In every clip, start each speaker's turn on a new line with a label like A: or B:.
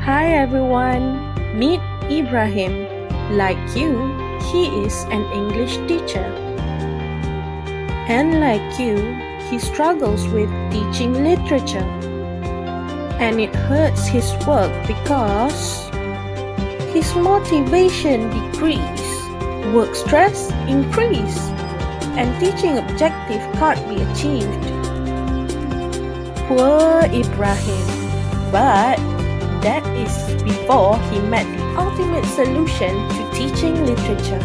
A: Hi everyone, meet Ibrahim. Like you, he is an English teacher. And like you, he struggles with teaching literature. And it hurts his work because his motivation decrease, work stress increase, and teaching objective can't be achieved. Poor Ibrahim. But that is before he met the ultimate solution to teaching literature.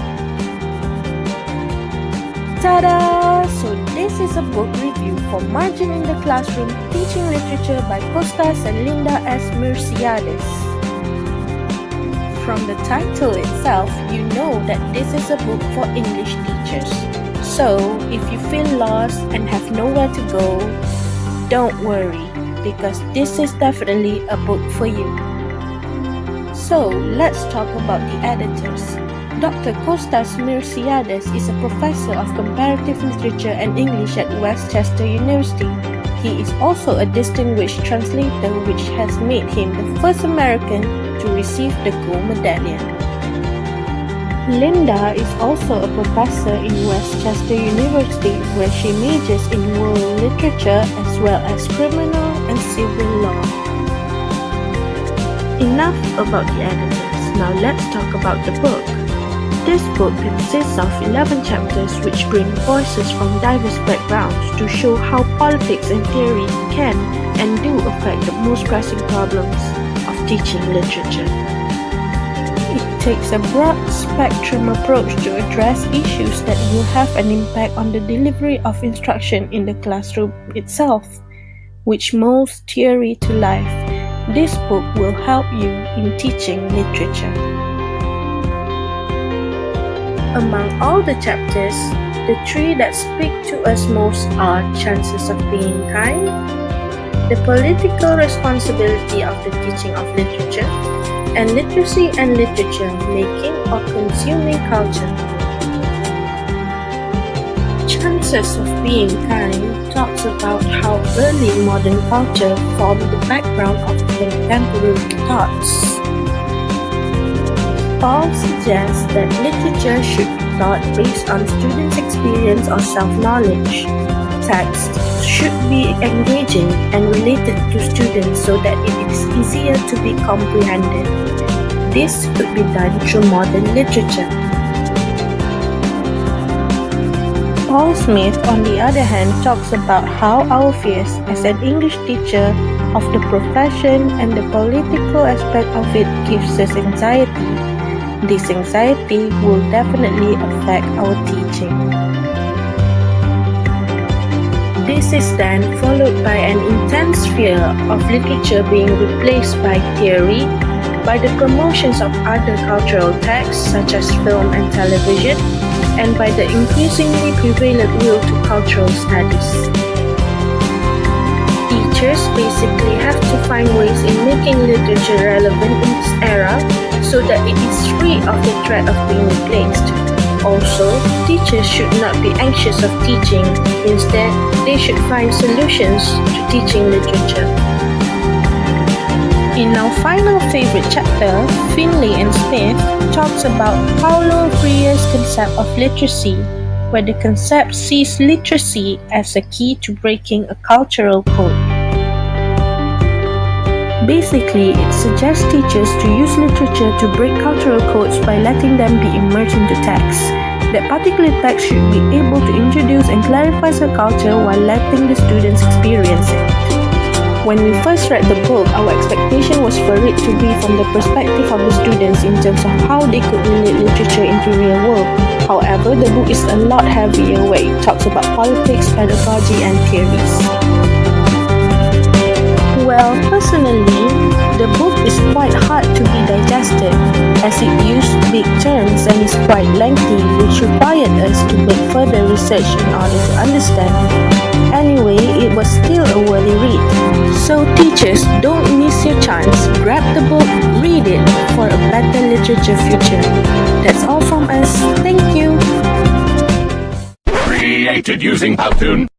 A: Ta-da! So this is a book review for Margin in the Classroom Teaching Literature by Kostas and Linda S. Mursiades. From the title itself, you know that this is a book for English teachers. So if you feel lost and have nowhere to go, don't worry, because this is definitely a book for you. So let's talk about the editors. Dr. Kostas Mursiades is a professor of comparative literature and English at West Chester University. He is also a distinguished translator, which has made him the first American to receive the gold medallion. Linda is also a professor in West Chester University, where she majors in world literature as well as criminal and civil law. Enough about the editors, now let's talk about the book. This book consists of 11 chapters which bring voices from diverse backgrounds to show how politics and theory can and do affect the most pressing problems of teaching literature. It takes a broad spectrum approach to address issues that will have an impact on the delivery of instruction in the classroom itself, which molds theory to life. This book will help you in teaching literature. Among all the chapters, the three that speak to us most are Chances of Being Kind, the political responsibility of the teaching of literature, and literacy and literature, making or consuming culture. Chances of Being Kind talks about how early modern culture formed the background of contemporary thoughts. Paul suggests that literature should be taught based on students' experience or self-knowledge. Text should be engaging and related to students so that it is easier to be comprehended. This could be done through modern literature. Paul Smith, on the other hand, talks about how our fears as an English teacher of the profession and the political aspect of it gives us anxiety. This anxiety will definitely affect our teaching. This is then followed by an intense fear of literature being replaced by theory, by the promotions of other cultural texts such as film and television, and by the increasingly prevalent will to cultural studies. Teachers basically have to find ways in making literature relevant in this era so that it is free of the threat of being replaced. Also, teachers should not be anxious of teaching. Instead, they should find solutions to teaching literature. In our final favorite chapter, Finley and Smith talks about Paulo Freire's concept of literacy, where the concept sees literacy as a key to breaking a cultural code. Basically, it suggests teachers to use literature to break cultural codes by letting them be immersed into text. That particular text should be able to introduce and clarify the culture while letting the students experience it. When we first read the book, our expectation was for it to be from the perspective of the students in terms of how they could relate literature into real world. However, the book is a lot heavier where it talks about politics, pedagogy, and theories. Well, personally, the book is quite hard to be digested as it used big terms and is quite lengthy, which required us to make further research in order to understand. Anyway, it was still a worthy read. So teachers, don't miss your chance. Grab the book, read it for a better literature future. That's all from us. Thank you.
B: Created using Powtoon.